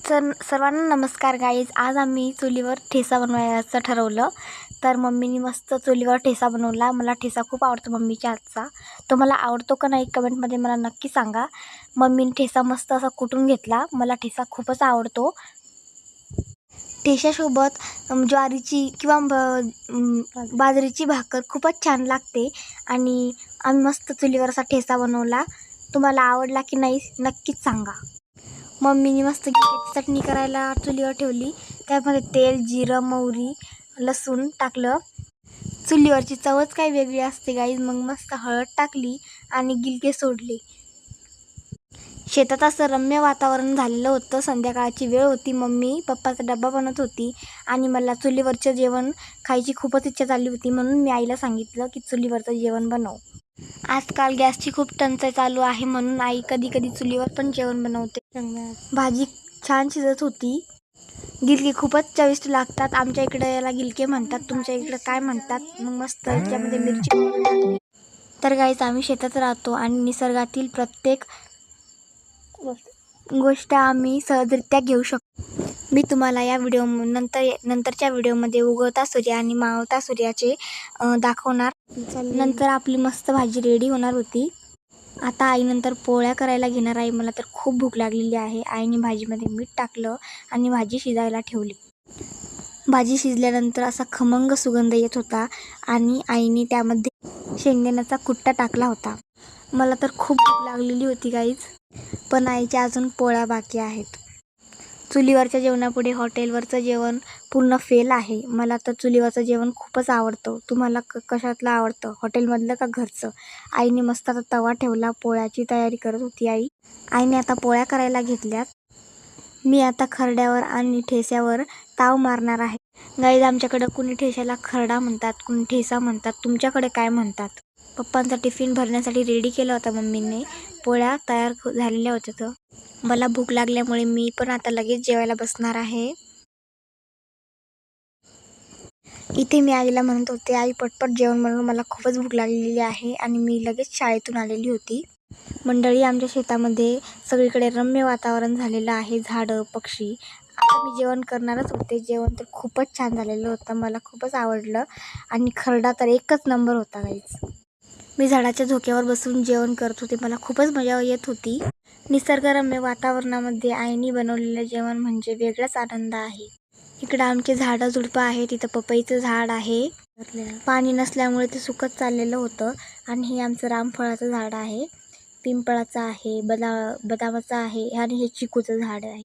सर्वांना नमस्कार गाईज. आज आम्ही चुलीवर ठेचा बनवायचं ठरवलं. तर मम्मीनी मस्त चुलीवर ठेचा बनवला. मला ठेचा खूप आवडतो मम्मीच्या हातचा. तो मला आवडतो का नाही कमेंटमध्ये मला नक्की सांगा. मम्मीने ठेचा मस्त असा कुटून घेतला. मला ठेचा खूपच आवडतो. ठेच्यासोबत ज्वारीची किंवा बाजरीची भाकर खूपच छान लागते. आणि आम्ही मस्त चुलीवर असा ठेचा बनवला. तुम्हाला आवडला की नाही नक्कीच सांगा. मम्मीने मस्त गिलक्याची चटणी करायला चुलीवर ठेवली. त्यामध्ये तेल, जिरं, मोहरी, लसूण टाकलं. चुलीवरची चवच काही वेगळी असते गाईज. मग मस्त हळद टाकली आणि गिलके सोडले. शेतात असं रम्य वातावरण झालेलं होतं. संध्याकाळची वेळ होती. मम्मी पप्पाचा डबा बनवत होती आणि मला चुलीवरचं जेवण खायची खूपच इच्छा झाली होती. म्हणून मी आईला सांगितलं की चुलीवरचं जेवण बनव. आजकाल गॅसची खूप टंचाई चालू आहे, म्हणून आई कधी कधी चुलीवर पण जेवण बनवते. भाजी छान शिजत होती. गिलके खूपच चविष्ट लागतात. आमच्या इकडे याला गिलके म्हणतात, तुमच्या इकडे काय म्हणतात. मग मस्त त्याच्यामध्ये मिरची टाकली. तर गाईज आम्ही शेतात राहतो आणि निसर्गातील प्रत्येक गोष्ट आम्ही सहजरित्या घेऊ शकतो. मी तुम्हाला या नंतरच्या व्हिडिओमध्ये उगवता सूर्य आणि मावळता सूर्याचे दाखवणार. नंतर आपली मस्त भाजी रेडी होणार होती. आता आई नंतर पोळ्या करायला घेणार आहे. मला तर खूप भूक लागलेली आहे. आईने भाजीमध्ये मीठ टाकलं आणि भाजी शिजायला ठेवली. भाजी शिजल्यानंतर असा खमंग सुगंध येत होता आणि आईने त्यामध्ये शेंगदाण्याचा कुट्टा टाकला होता. मला तर खूप भूक लागलेली होती गाईज. पण आईच्या अजून पोळ्या बाकी आहेत. चुलीवरच्या जेवणापुढे हॉटेलवरचं जेवण पूर्ण फेल आहे. मला तर चुलीवरचं जेवण खूपच आवडतं. तुम्हाला कशातलं आवडतं, हॉटेलमधलं का घरचं? आईने मस्त आता तवा ठेवला. पोळ्याची तयारी करत होती आई. आईने आता पोळ्या करायला घेतल्यात. मी आता खरड्यावर आणि ठेस्यावर ताव मारणार आहे. गाईज आमच्याकडं कुणी ठेस्याला खरडा म्हणतात, कुणी ठेसा म्हणतात. तुमच्याकडे काय म्हणतात? पप्पांचा टिफिन भरण्यासाठी रेडी केला होता मम्मीने. पोळ्या तयार झालेल्या होत्या. तर मला भूक लागल्यामुळे मी पण आता लगेच जेवायला बसणार आहे. इथे मी आईला म्हणत होते, आई पटपट जेवण बनवून, मला खूपच भूक लागलेली आहे आणि मी लगेच शाळेतून आलेली होती. मंडळी, आमच्या शेतामध्ये सगळीकडे रम्य वातावरण झालेलं आहे. झाडं, पक्षी. आता मी जेवण करणारच होते. जेवण तर खूपच छान झालेलं होतं. मला खूपच आवडलं आणि खरडा तर एकच नंबर होता गाईज. मी झाडाच्या झोक्यावर बसून जेवण करत होते. मला खूपच मजा येत होती. निसर्गरम्य वातावरणामध्ये आईने बनवलेलं जेवण म्हणजे वेगळाच आनंद आहे. इकडं आमचे झाडं झुडपं आहे. तिथं पपईचं झाड आहे. पाणी नसल्यामुळे ते सुकत चाललेलं होतं. आणि हे आमचं रामफळाचं झाड आहे, पिंपळाचं आहे, बदामाचं आहे आणि हे चिकूचं झाड आहे.